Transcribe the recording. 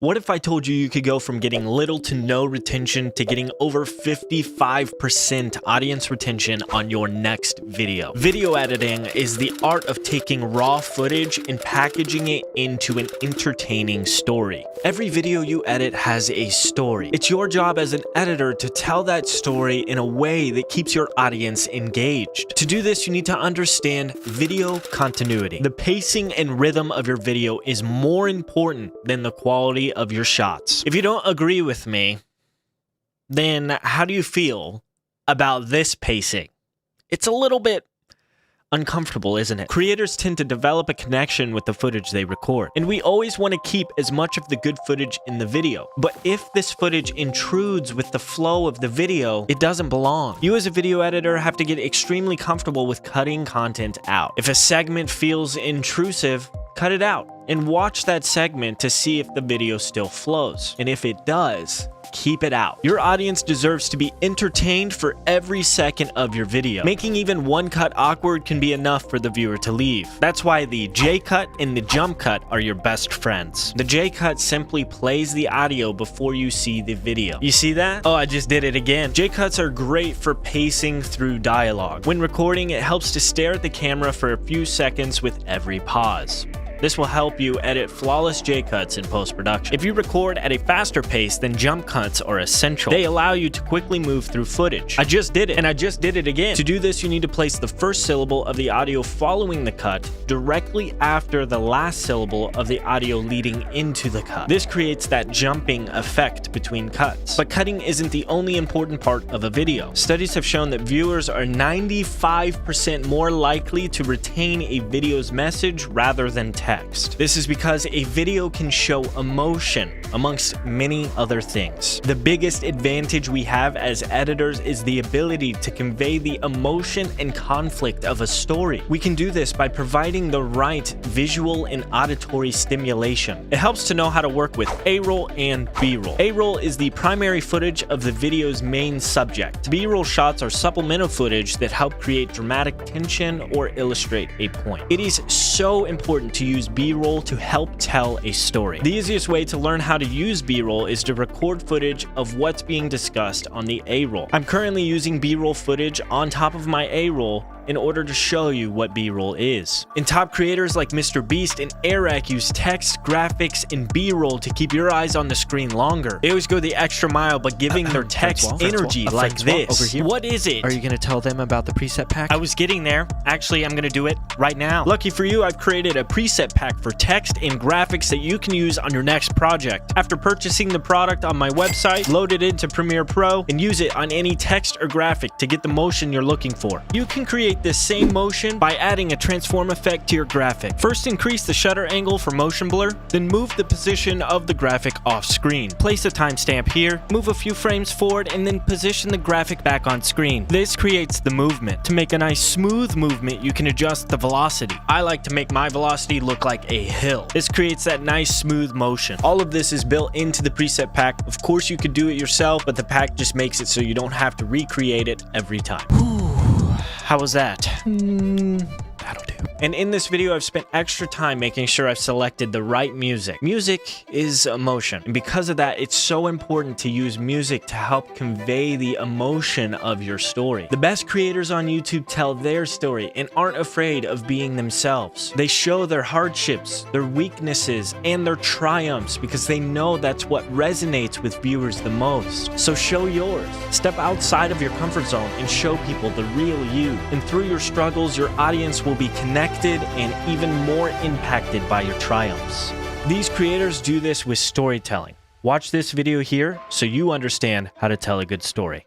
What if I told you you could go from getting little to no retention to getting over 55% audience retention on your next video? Video editing is the art of taking raw footage and packaging it into an entertaining story. Every video you edit has a story. It's your job as an editor to tell that story in a way that keeps your audience engaged. To do this, you need to understand video continuity. The pacing and rhythm of your video is more important than the quality of your shots. If you don't agree with me, then how do you feel about this pacing? It's a little bit uncomfortable, isn't it? Creators tend to develop a connection with the footage they record, and we always want to keep as much of the good footage in the video. But if this footage intrudes with the flow of the video, it doesn't belong. You as a video editor have to get extremely comfortable with cutting content out. If a segment feels intrusive, cut it out and watch that segment to see if the video still flows. And if it does, keep it out. Your audience deserves to be entertained for every second of your video. Making even one cut awkward can be enough for the viewer to leave. That's why the J cut and the jump cut are your best friends. The J cut simply plays the audio before you see the video. You see that? Oh, I just did it again. J cuts are great for pacing through dialogue. When recording, it helps to stare at the camera for a few seconds with every pause. This will help you edit flawless J-cuts in post-production. If you record at a faster pace, then jump cuts are essential. They allow you to quickly move through footage. I just did it, and I just did it again. To do this, you need to place the first syllable of the audio following the cut directly after the last syllable of the audio leading into the cut. This creates that jumping effect between cuts. But cutting isn't the only important part of a video. Studies have shown that viewers are 95% more likely to retain a video's message rather than text. This is because a video can show emotion, amongst many other things. The biggest advantage we have as editors is the ability to convey the emotion and conflict of a story. We can do this by providing the right visual and auditory stimulation. It helps to know how to work with A-roll and B-roll. A-roll is the primary footage of the video's main subject. B-roll shots are supplemental footage that help create dramatic tension or illustrate a point. It is so important to use B-roll to help tell a story. The easiest way to learn how to use B-roll is to record footage of what's being discussed on the A-roll. I'm currently using B-roll footage on top of my A-roll in order to show you what B-roll is. And top creators like Mr. Beast and Eric use text, graphics, and B-roll to keep your eyes on the screen longer. They always go the extra mile by giving their text energy like this. Over here. What is it? Are you going to tell them about the preset pack? I was getting there. Actually, I'm going to do it right now. Lucky for you, I've created a preset pack for text and graphics that you can use on your next project. After purchasing the product on my website, load it into Premiere Pro and use it on any text or graphic to get the motion you're looking for. You can create this same motion by adding a transform effect to your graphic. First, increase the shutter angle for motion blur, then move the position of the graphic off screen. Place a timestamp here, move a few frames forward, and then position the graphic back on screen. This creates the movement. To make a nice smooth movement, you can adjust the velocity. I like to make my velocity look like a hill. This creates that nice smooth motion. All of this is built into the preset pack. Of course, you could do it yourself, but the pack just makes it so you don't have to recreate it every time. How was that? That'll do. And in this video, I've spent extra time making sure I've selected the right music. Music is emotion, and because of that, it's so important to use music to help convey the emotion of your story. The best creators on YouTube tell their story and aren't afraid of being themselves. They show their hardships, their weaknesses, and their triumphs because they know that's what resonates with viewers the most. So show yours. Step outside of your comfort zone and show people the real you. And through your struggles, your audience will be connected and even more impacted by your triumphs. These creators do this with storytelling. Watch this video here so you understand how to tell a good story.